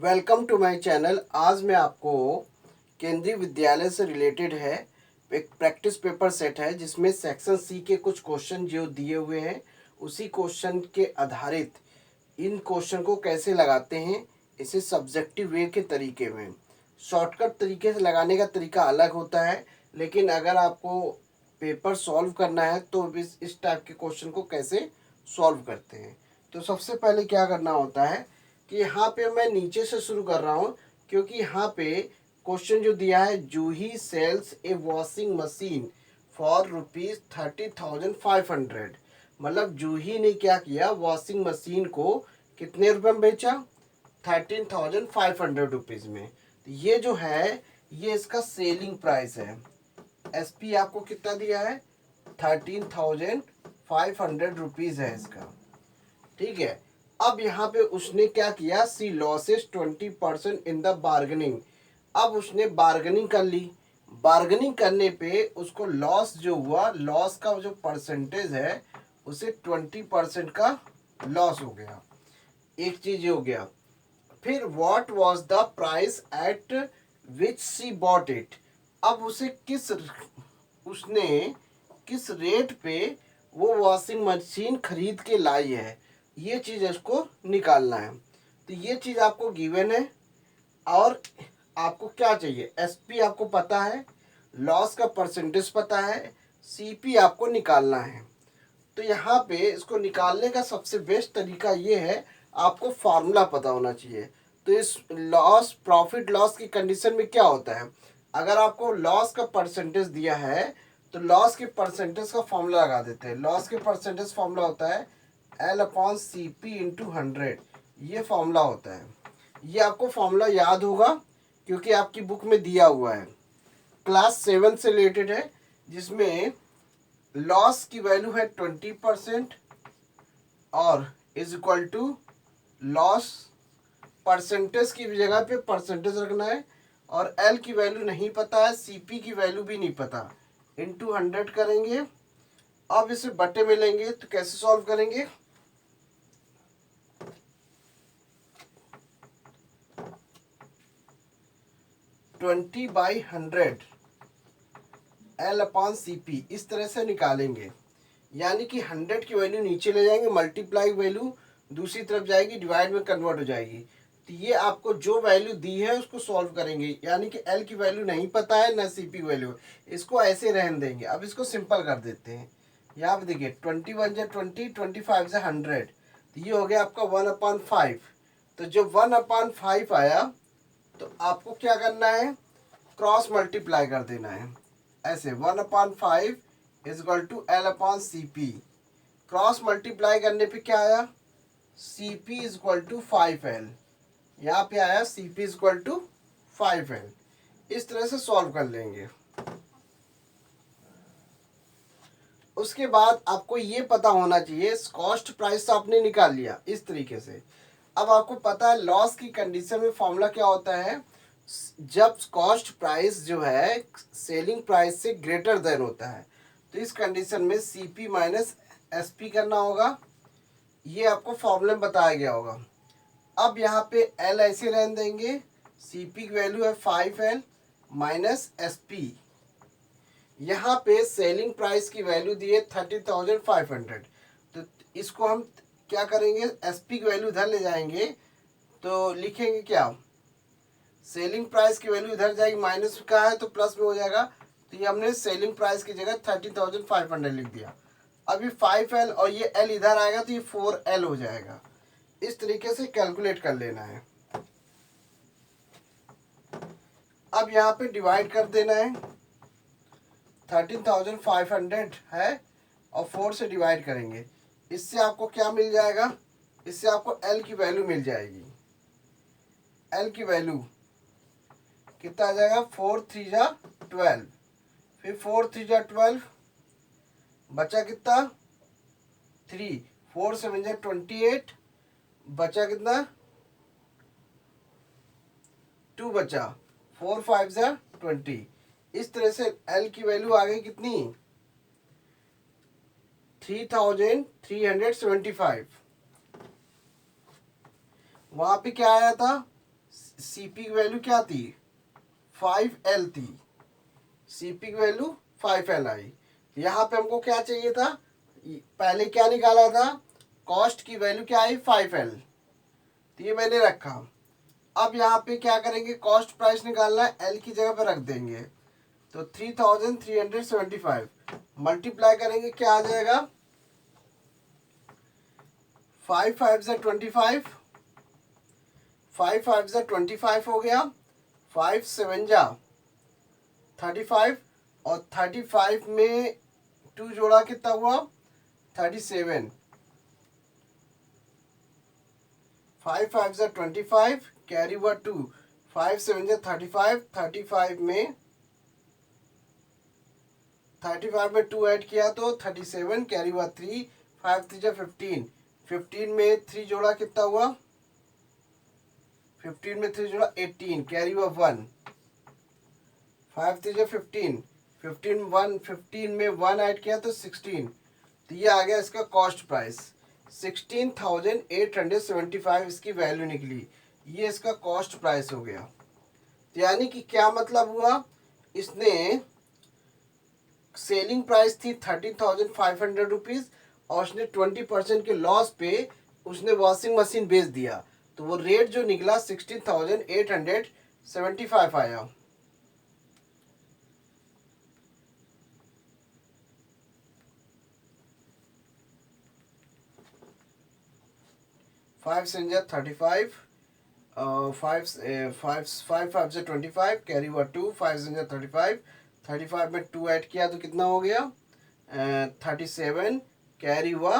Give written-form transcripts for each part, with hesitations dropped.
Welcome to my channel. आज मैं आपको केंद्रीय विद्यालय से रिलेटेड है एक प्रैक्टिस पेपर सेट है जिसमें सेक्शन सी के कुछ क्वेश्चन जो दिए हुए हैं उसी क्वेश्चन के आधारित इन क्वेश्चन को कैसे लगाते हैं, इसे सब्जेक्टिव वे के तरीके में। शॉर्टकट तरीके से लगाने का तरीका अलग होता है, लेकिन अगर आपको पेपर सॉल्व करना है तो इस टाइप के क्वेश्चन को कैसे सॉल्व करते हैं। तो सबसे पहले क्या करना होता है कि यहाँ पे मैं नीचे से शुरू कर रहा हूँ, क्योंकि यहाँ पे क्वेश्चन जो दिया है, Juhi sells a washing machine for ₹30,500। मतलब जूही ने क्या किया, वॉशिंग मशीन को कितने रुपए में बेचा, ₹13,500 में। तो ये जो है ये इसका सेलिंग प्राइस है। एसपी आपको कितना दिया है, ₹13,500 है इसका। ठीक है। अब यहाँ पे उसने क्या किया, सी लॉसेस 20% इन द बार्गेनिंग। अब उसने बार्गेनिंग कर ली। बार्गेनिंग करने पे उसको लॉस जो हुआ, लॉस का जो परसेंटेज है उसे 20% का लॉस हो गया। एक चीज हो गया। फिर what was the price at which she bought it. अब उसने किस रेट पे वो वॉशिंग मशीन खरीद के लाई है, ये चीज़ इसको निकालना है। तो ये चीज़ आपको गिवन है और आपको क्या चाहिए, एसपी आपको पता है, लॉस का परसेंटेज पता है, सीपी आपको निकालना है। तो यहाँ पे इसको निकालने का सबसे बेस्ट तरीका ये है, आपको फार्मूला पता होना चाहिए। तो इस लॉस प्रॉफिट लॉस की कंडीशन में क्या होता है, अगर आपको लॉस का परसेंटेज दिया है तो लॉस के परसेंटेज का फॉर्मूला लगा देते हैं। लॉस के परसेंटेज फॉर्मूला होता है L/CP/100। ये फॉर्मूला होता है। ये आपको फॉर्मूला याद होगा क्योंकि आपकी बुक में दिया हुआ है, क्लास 7 से रिलेटेड है, जिसमें लॉस की वैल्यू है 20% और is equal to loss, percentage की जगह पे परसेंटेज रखना है, और एल की वैल्यू नहीं पता है, सीपी की वैल्यू भी नहीं पता, इंटू 100 करेंगे। अब इसे बटे में लेंगे तो कैसे सॉल्व करेंगे, $20/100 L/CP इस तरह से निकालेंगे। यानी कि 100 की वैल्यू नीचे ले जाएंगे, मल्टीप्लाई वैल्यू दूसरी तरफ जाएगी, डिवाइड में कन्वर्ट हो जाएगी। तो ये आपको जो वैल्यू दी है उसको सॉल्व करेंगे। यानी कि एल की वैल्यू नहीं पता है ना सीपी वैल्यू, इसको ऐसे रहने देंगे। अब इसको सिंपल कर देते हैं। यहाँ पे देखिए 21 जा 20, 25 जा 100, तो ये हो गया आपका 1/5। तो जब 1/5 आया तो आपको क्या करना है, क्रॉस मल्टीप्लाई कर देना है। ऐसे 1/5 is equal to L/CP। Cross multiply करने पे क्या आया, CP is equal to 5L। यहाँ पे आया CP is equal to 5L। इस तरह से सॉल्व कर लेंगे। उसके बाद आपको ये पता होना चाहिए, कॉस्ट प्राइस तो आपने निकाल लिया इस तरीके से। अब आपको पता है लॉस की कंडीशन में फॉर्मूला क्या होता है, जब कॉस्ट प्राइस जो है सेलिंग प्राइस से ग्रेटर देन होता है तो इस कंडीशन में सीपी माइनस एसपी करना होगा। ये आपको फॉर्मूले में बताया गया होगा। अब यहाँ पे एल ऐसे रहने देंगे, सीपी की वैल्यू है 5L माइनस एसपी। यहाँ पे सेलिंग प्राइस की वैल्यू दी है 30,500। तो इसको हम क्या करेंगे, एसपी की वैल्यू इधर ले जाएंगे तो लिखेंगे क्या, सेलिंग प्राइस की वैल्यू इधर जाएगी, माइनस का है तो प्लस में हो जाएगा। तो ये हमने सेलिंग प्राइस की जगह 30,500 लिख दिया। अब ये 5L और ये L इधर आएगा तो ये 4L हो जाएगा। इस तरीके से कैलकुलेट कर लेना है। अब यहाँ पे डिवाइड कर देना है, 13,500 है और 4 से डिवाइड करेंगे। इससे आपको क्या मिल जाएगा, इससे आपको L की वैल्यू मिल जाएगी। L की वैल्यू कितना आ जाएगा, 4 3 जा 12, फिर 4 3 जा 12, बचा कितना 3, 4 7 जा 28, बचा कितना 2 बचा, 4 5 जा 20। इस तरह से L की वैल्यू आ गई कितनी, 3,375। वहां पे क्या आया था, सीपी की वैल्यू क्या थी, 5L थी, सीपी की वैल्यू 5L आई। यहाँ पे हमको क्या चाहिए था, पहले क्या निकाला था, कॉस्ट की वैल्यू क्या आई, 5L, तो ये मैंने रखा। अब यहाँ पे क्या करेंगे, कॉस्ट प्राइस निकालना है, एल की जगह पे रख देंगे, तो 3375 मल्टीप्लाई करेंगे, क्या आ जाएगा, 5 5 से 25, 5 5 से 25 हो गया, 5 7 जा 35, और 35 में 2 जोड़ा कितना हुआ, 37, 5 5 से 25 कैरी हुआ 2, 5 7 से 35, 35 में 2 ऐड किया तो 37 कैरी हुआ 3, 5 3 जा 15, 15 में 3 जोड़ा कितना हुआ, 15 में 3 जोड़ा 18 कैरी हुआ 1, 5 3 जा 15, 15 में 1 ऐड किया तो 16, तो ये आ गया इसका कॉस्ट प्राइस 16,875 इसकी वैल्यू निकली, ये इसका कॉस्ट प्राइस हो गया। तो यानी कि क्या मतलब हुआ, इसने सेलिंग प्राइस थी 13,500 रुपीज़ और उसने 20% के लॉस पे उसने वॉशिंग मशीन बेच दिया, तो वो रेट जो निकला 16,875 आया। फाइव सेंजा 35, 5 5 से 25 कैरी हुआ 2, 5 सेंजा 35, 35 में 2 ऐड किया तो कितना हो गया, 37 कैरी हुआ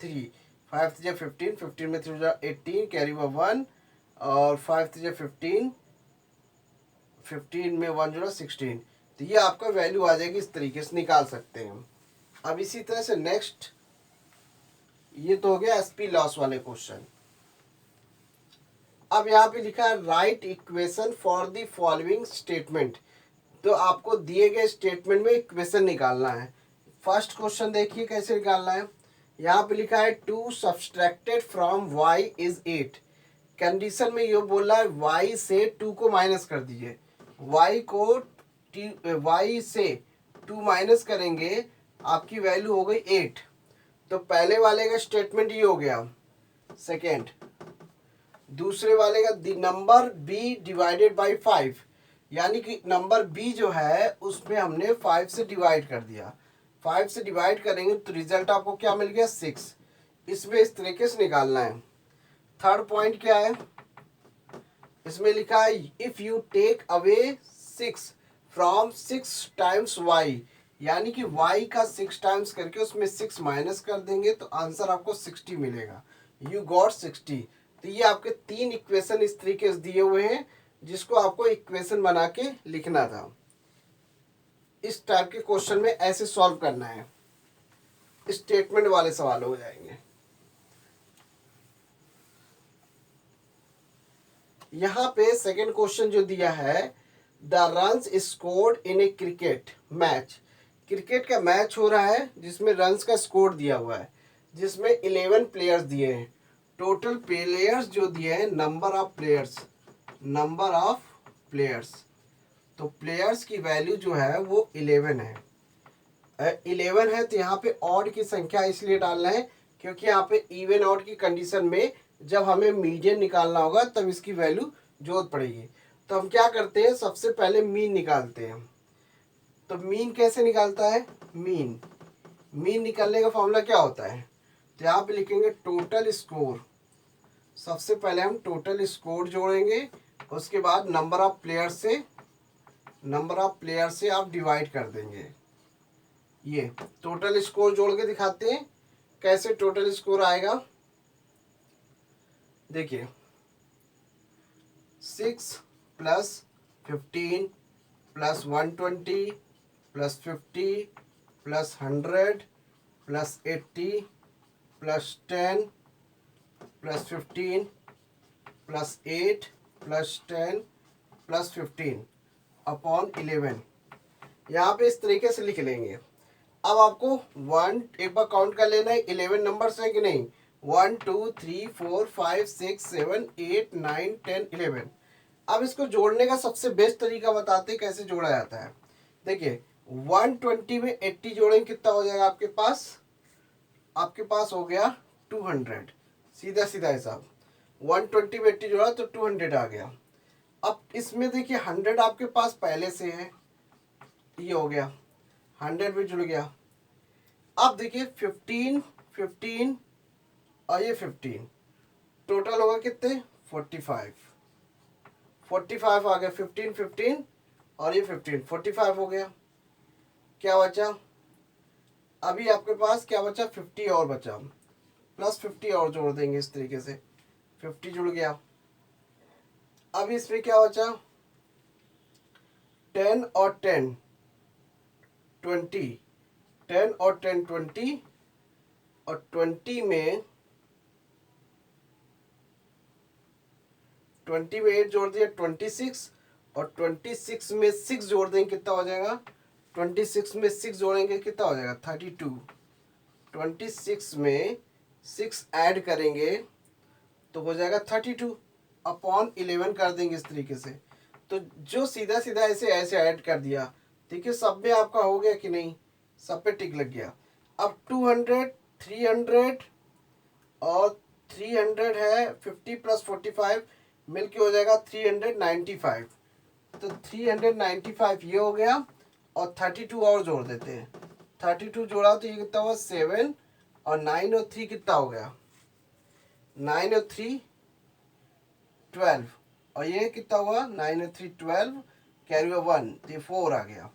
3, 5 3 15, 15 में 3 18 कैरी हुआ 1, और 5 3 15, 15 में 1 जोड़ा 16, तो ये आपका वैल्यू आ जाएगी, इस तरीके से निकाल सकते हैं। अब इसी तरह से नेक्स्ट, ये तो हो गया एसपी लॉस वाले क्वेश्चन। अब यहाँ पे लिखा है right equation for the following statement, तो आपको दिए गए स्टेटमेंट में इक्वेशन निकालना है। फर्स्ट क्वेश्चन देखिए कैसे निकालना है, यहाँ पे लिखा है 2 subtracted from y is 8, condition में ये बोला है y से 2 को माइनस कर दीजिए, y से 2 माइनस करेंगे, आपकी वैल्यू हो गई 8, तो पहले वाले का स्टेटमेंट ये हो गया। सेकेंड, दूसरे वाले का नंबर b डिवाइडेड बाई 5, यानी कि नंबर b जो है उसमें हमने 5 से डिवाइड कर दिया, 5 से डिवाइड करेंगे तो रिजल्ट आपको क्या मिल गया 6, इसमें इस तरीके से निकालना है। थर्ड पॉइंट क्या है, इसमें लिखा है if you take away 6 from 6 times y, यानी कि y का 6 टाइम्स करके उसमें 6 माइनस कर देंगे तो आंसर आपको 60 मिलेगा, यू गॉट 60। तो ये आपके 3 इक्वेशन इस तरीके से दिए हुए हैं जिसको आपको इक्वेशन बना के लिखना था। इस टाइप के क्वेश्चन में ऐसे सॉल्व करना है, स्टेटमेंट वाले सवाल हो जाएंगे। यहाँ पे सेकंड क्वेश्चन जो दिया है, the runs scored in A cricket match, cricket का मैच हो रहा है जिसमें रन्स का स्कोर दिया हुआ है, जिसमें 11 प्लेयर्स दिए हैं, टोटल प्लेयर्स जो दिए हैं नंबर ऑफ प्लेयर्स, तो प्लेयर्स की वैल्यू जो है वो 11 है। 11 है तो यहाँ पे ऑड की संख्या इसलिए डालना है क्योंकि यहाँ पे इवन ऑड की कंडीशन में जब हमें मीडियन निकालना होगा तब इसकी वैल्यू जरूरत पड़ेगी। तो हम क्या करते हैं, सबसे पहले मीन निकालते हैं। तो मीन कैसे निकालता है, मीन निकालने का फॉर्मूला क्या होता है, तो यहाँ पे लिखेंगे टोटल स्कोर, सबसे पहले हम टोटल स्कोर जोड़ेंगे, उसके बाद नंबर ऑफ प्लेयर से आप डिवाइड कर देंगे। ये टोटल स्कोर जोड़ के दिखाते हैं कैसे टोटल स्कोर आएगा। देखिए 6 plus 15 plus 120 plus 50 plus 100 plus 80 plus 10 plus 15 plus 8 plus 10 plus 15 upon 11, यहाँ पे इस तरीके से लिख लेंगे। अब आपको एक बार काउंट कर लेना है, 11 नंबर्स है कि नहीं, 1 2 3 4 5 6 7 8 9 10 11, अब इसको जोड़ने का सबसे बेस्ट तरीका बताते हैं कैसे जोड़ा जाता है। देखिए 120 में 80 जोड़ेंगे कितना हो जाएगा आपके पास, आपके पास हो गया 200। सीधा सीधा हिसाब, 120 में 80 जोड़ा तो 200 आ गया। अब इसमें देखिए 100 आपके पास पहले से है, ये हो गया 100 भी जुड़ गया। अब देखिए 15 15 और ये 15 टोटल होगा कितने 45 45 आ गया। 15 15 और ये 15 45 हो गया। क्या बचा अभी आपके पास, क्या बचा 50 और बचा, प्लस 50 और जोड़ देंगे इस तरीके से, 50 जुड़ गया। अब इसमें क्या बचा 10 और 10 20, 10 और 10 20 और 20 में 8 जोड़ दिया 26 और 26 में 6 जोड़ देंगे कितना हो जाएगा, 26 में 6 जोड़ेंगे कितना हो जाएगा 32। 26 में 6 ऐड करेंगे तो हो जाएगा 32 अपॉन 11 कर देंगे इस तरीके से। तो जो सीधा सीधा ऐसे ऐसे ऐड कर दिया, ठीक है, सब में आपका हो गया कि नहीं, सब पे टिक लग गया। अब 200 300 और 300 है 50 प्लस 45 मिलके हो जाएगा 395। तो 395 ये हो गया और 32 और जोड़ देते हैं। 32 जोड़ा तो ये कितना हुआ 7 और 9 और 3 कितना हो गया 9 और 3 12 और ये कितना हुआ 9 और 3 12 कैरी 1 तो ये 4 आ गया,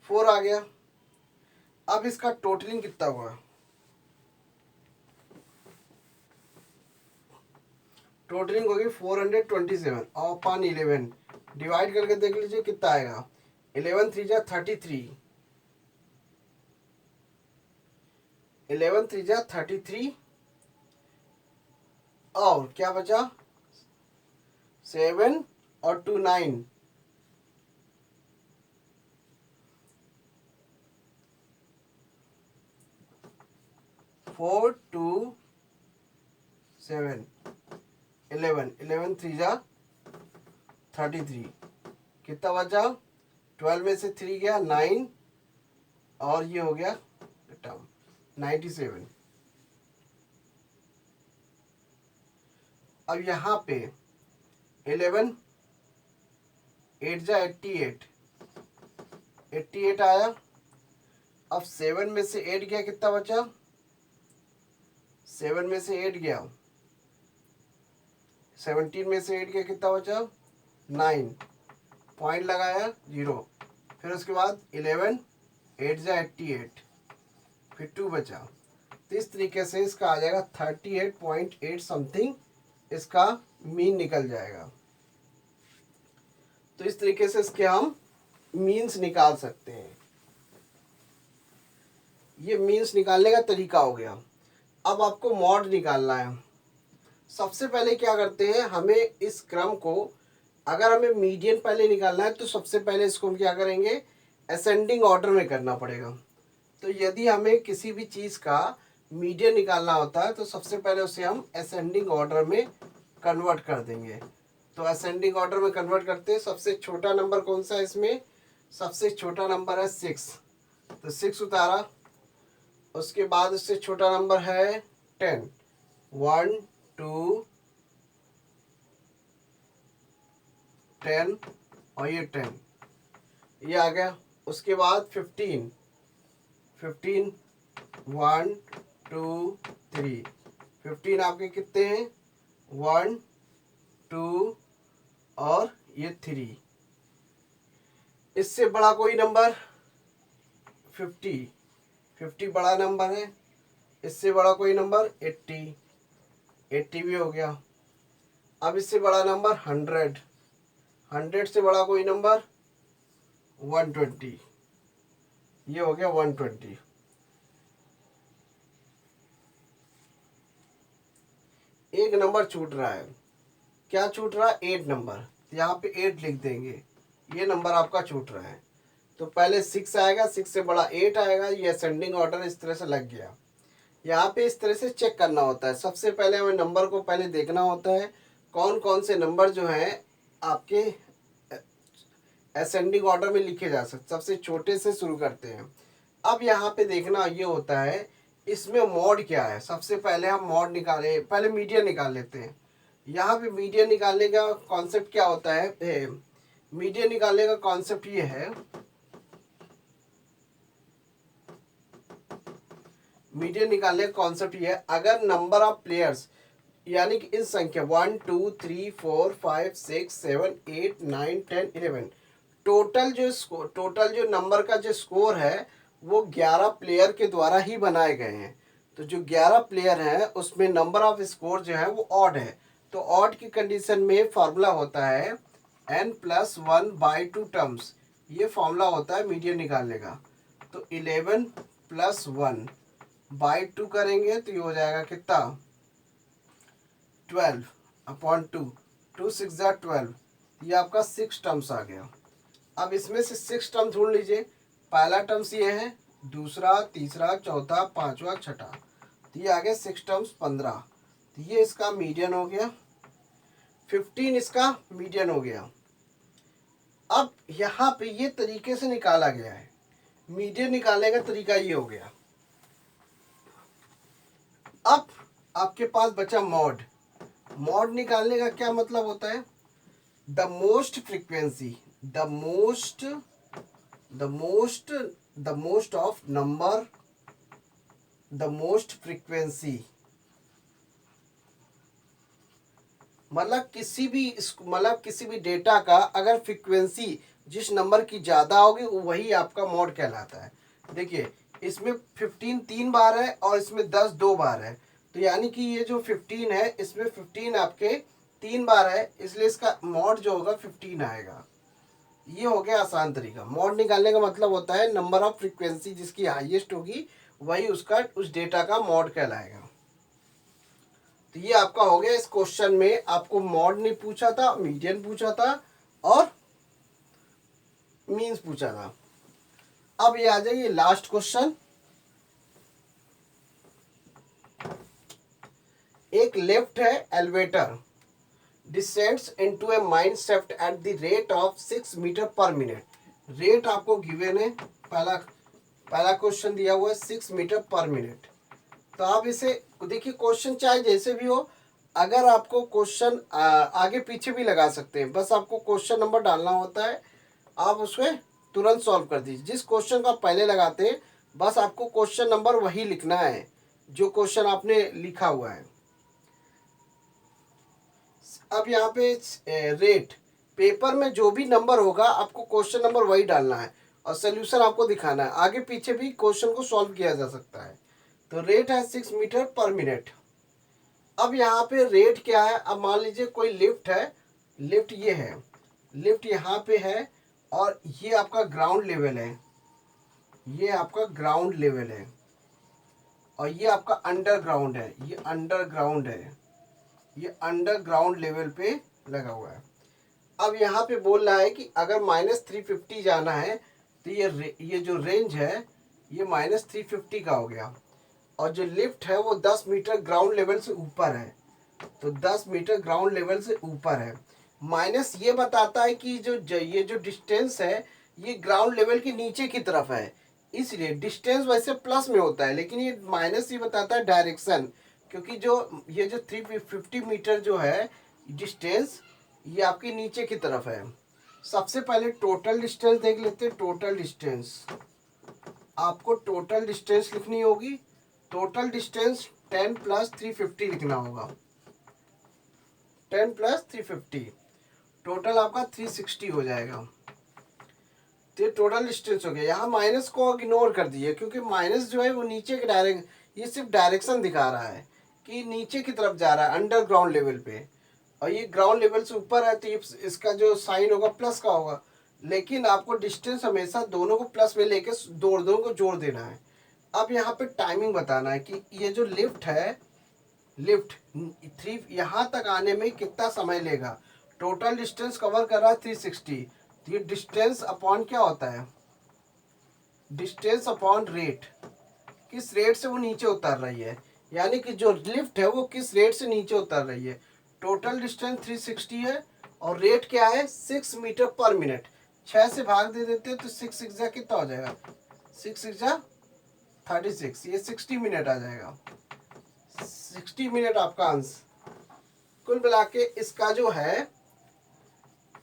4 आ गया। अब इसका टोटलिंग कितना हुआ, टोटलिंग होगी 427 अपॉन 11 डिवाइड करके देख लीजिए कितना आएगा 11 3 जा 33, 11 3 जा 33 और क्या बचा 7 और 2 9, 4 2 7 11 11 3 जा 33 कितना बचा 12 में से 3 गया 9 और ये हो गया 97। अब यहाँ पे 11 8 जा 88 88 आया। अब 7 में से 8 गया कितना बचा 7 में से 8 गया 17 में से 8 गया कितना बचा 9 पॉइंट लगाया 0। फिर उसके बाद 11 8 जा 88 फिर 2 बचा। तो इस तरीके से इसका आ जाएगा 38.8 समथिंग, इसका मीन निकल जाएगा। तो इस तरीके से इसके हम मीन्स निकाल सकते हैं। ये मीन्स निकालने का तरीका हो गया। अब आपको मॉड निकालना है। सबसे पहले क्या करते हैं, हमें इस क्रम को, अगर हमें मीडियन पहले निकालना है तो सबसे पहले इसको हम क्या करेंगे असेंडिंग ऑर्डर में करना पड़ेगा। तो यदि हमें किसी भी चीज़ का मीडियन निकालना होता है तो सबसे पहले उसे हम असेंडिंग ऑर्डर में कन्वर्ट कर देंगे। तो असेंडिंग ऑर्डर में कन्वर्ट करते हैं। सबसे छोटा नंबर कौन सा है इसमें, सबसे छोटा नंबर है 6, तो 6 उतारा। उसके बाद उससे छोटा नंबर है 10, 1 2 10 और ये 10 ये आ गया। उसके बाद 15 1 2 3 15 आपके कितने हैं 1 2 और ये 3। इससे बड़ा कोई नंबर 50 बड़ा नंबर है। इससे बड़ा कोई नंबर 80 भी हो गया। अब इससे बड़ा नंबर 100 से बड़ा कोई नंबर 120, ये हो गया 120। एक नंबर छूट रहा है, क्या छूट रहा है 8 नंबर, यहाँ पे 8 लिख देंगे, ये नंबर आपका छूट रहा है। तो पहले 6 आएगा, 6 से बड़ा 8 आएगा, ये असेंडिंग ऑर्डर इस तरह से लग गया। यहाँ पे इस तरह से चेक करना होता है। सबसे पहले हमें नंबर को पहले देखना होता है कौन कौन से नंबर जो हैं आपके असेंडिंग ऑर्डर में लिखे जा सकते, सबसे छोटे से शुरू करते हैं। अब यहाँ पे देखना ये होता है, इसमें मॉड क्या है। सबसे पहले हम मॉड निकाले, पहले मीडियन निकाल लेते हैं। यहाँ पे मीडियन निकालने का कॉन्सेप्ट क्या होता है, मीडियन निकालने का कॉन्सेप्ट ये है, मीडियन निकालने का कॉन्सेप्ट ये है, अगर नंबर ऑफ प्लेयर्स यानी कि इस संख्या 1 2 3 4 5 6 7 8 9 10 11 टोटल जो नंबर का जो स्कोर है वो 11 प्लेयर के द्वारा ही बनाए गए हैं। तो जो 11 प्लेयर हैं उसमें नंबर ऑफ स्कोर जो है वो ऑड है। तो ऑड की कंडीशन में फॉर्मूला होता है n+1/2 टर्म्स। ये फॉर्मूला होता है मीडियन निकालने का। तो 11 + 1/2 करेंगे तो ये हो जाएगा कितना, 12/2, 2 6 12। ये आपका 6 टर्म्स आ गया। अब इसमें से 6 टर्म ढूंढ लीजिए। पहला टर्म्स ये है, दूसरा, तीसरा, चौथा, पांचवा, छठा। तो ये आ गया 6 टर्म्स 15। तो ये इसका मीडियन हो गया। 15 इसका मीडियन हो गया। अब यहाँ पे ये तरीके से निकाला गया है। मीडियन निकालने का तरीका ये हो गया। अब आपके पास बचा मॉड। मॉड निकालने का क्या मतलब होता है, the most frequency, the most of number, the most frequency. मतलब किसी भी डेटा का अगर फ्रीक्वेंसी जिस नंबर की ज़्यादा होगी वही आपका मॉड कहलाता है। देखिए इसमें 15 3 बार है और इसमें 10 2 बार है। तो यानी कि ये जो 15 है इसमें 15 आपके 3 बार है, इसलिए इसका मॉड जो होगा 15 आएगा। ये हो गया आसान तरीका। मॉड निकालने का मतलब होता है नंबर ऑफ फ्रीक्वेंसी जिसकी हाईएस्ट होगी वही उसका उस डेटा का मॉड कहलाएगा। तो ये आपका हो गया। इस क्वेश्चन में आपको मॉड नहीं पूछा था, मीडियन पूछा था और मीन्स पूछा था। अब ये आ जाइए लास्ट क्वेश्चन। एक लिफ्ट है, elevator descends into a mine shaft at the rate of 6 metre per minute. Rate आपको गिवन है, पहला क्वेश्चन दिया हुआ है 6 मीटर पर मिनट। तो आप इसे देखिए, क्वेश्चन चाहे जैसे भी हो, अगर आपको क्वेश्चन आगे पीछे भी लगा सकते हैं, बस आपको क्वेश्चन नंबर डालना होता है, आप उसमें तुरंत सॉल्व कर दीजिए। जिस क्वेश्चन को आप पहले लगाते हैं बस आपको क्वेश्चन नंबर वही लिखना है जो क्वेश्चन आपने लिखा हुआ है। अब यहाँ पे रेट, पेपर में जो भी नंबर होगा आपको क्वेश्चन नंबर वही डालना है और सोल्यूशन आपको दिखाना है। आगे पीछे भी क्वेश्चन को सॉल्व किया जा सकता है। तो रेट है 6 मीटर पर मिनट। अब यहाँ पे रेट क्या है, अब मान लीजिए कोई लिफ्ट है, लिफ्ट ये है, लिफ्ट यहाँ पे है और ये आपका ग्राउंड लेवल है, ये आपका ग्राउंड लेवल है और ये आपका अंडरग्राउंड है, ये अंडरग्राउंड है, ये अंडरग्राउंड लेवल पे लगा हुआ है। अब यहाँ पे बोल रहा है कि अगर -350 जाना है तो ये जो रेंज है ये -350 का हो गया और जो लिफ्ट है वो 10 मीटर ग्राउंड लेवल से ऊपर है। तो 10 मीटर ग्राउंड लेवल से ऊपर है। माइनस ये बताता है कि ये जो डिस्टेंस है ये ग्राउंड लेवल के नीचे की तरफ है, इसलिए डिस्टेंस वैसे प्लस में होता है लेकिन ये माइनस ये बताता है डायरेक्शन, क्योंकि ये जो 350 मीटर जो है डिस्टेंस ये आपके नीचे की तरफ है। सबसे पहले टोटल डिस्टेंस देख लेते हैं। टोटल डिस्टेंस, आपको टोटल डिस्टेंस लिखनी होगी। टोटल डिस्टेंस 10 + 350 लिखना होगा। 10 + 350 टोटल आपका 360 हो जाएगा। तो ये टोटल डिस्टेंस हो गया। यहाँ माइनस को इग्नोर कर दिए क्योंकि माइनस जो है वो नीचे के ये सिर्फ डायरेक्शन दिखा रहा है कि नीचे की तरफ जा रहा है अंडरग्राउंड लेवल पे, और ये ग्राउंड लेवल से ऊपर है तो ये इसका जो साइन होगा प्लस का होगा। लेकिन आपको डिस्टेंस हमेशा दोनों को प्लस में लेके दोनों को जोड़ देना है। अब यहाँ पे टाइमिंग बताना है कि ये जो लिफ्ट है, लिफ्ट 3 यहाँ तक आने में कितना समय लेगा। टोटल डिस्टेंस कवर कर रहा है 360। तो ये डिस्टेंस अपॉन क्या होता है, डिस्टेंस अपॉन रेट, किस रेट से वो नीचे उतर रही है, यानी कि जो लिफ्ट है वो किस रेट से नीचे उतर रही है। टोटल डिस्टेंस 360 है और रेट क्या है 6 मीटर पर मिनट। 6 से भाग दे देते हैं तो 6 6 जा कितना हो जाएगा, 6 6 जा 36, ये 60 मिनट आ जाएगा। 60 मिनट आपका आंसर। कुल मिला के इसका जो है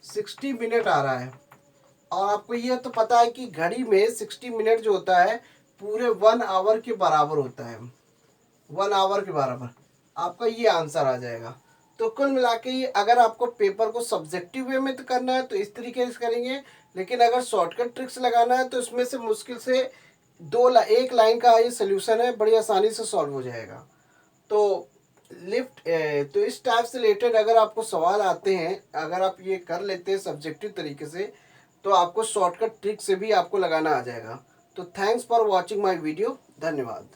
60 मिनट आ रहा है। और आपको ये तो पता है कि घड़ी में 60 मिनट जो होता है पूरे 1 आवर के बराबर होता है, 1 आवर के बराबर। आपका ये आंसर आ जाएगा। तो कुल मिला के ये, अगर आपको पेपर को सब्जेक्टिव वे में तो करना है तो इस तरीके से करेंगे, लेकिन अगर शॉर्टकट ट्रिक्स लगाना है तो इसमें से मुश्किल से एक लाइन का ये सोल्यूशन है, बड़ी आसानी से सॉल्व हो जाएगा। तो तो इस टाइप से रिलेटेड अगर आपको सवाल आते हैं, अगर आप ये कर लेते हैं सब्जेक्टिव तरीके से, तो आपको शॉर्टकट ट्रिक से भी आपको लगाना आ जाएगा। तो thanks for watching my video, धन्यवाद।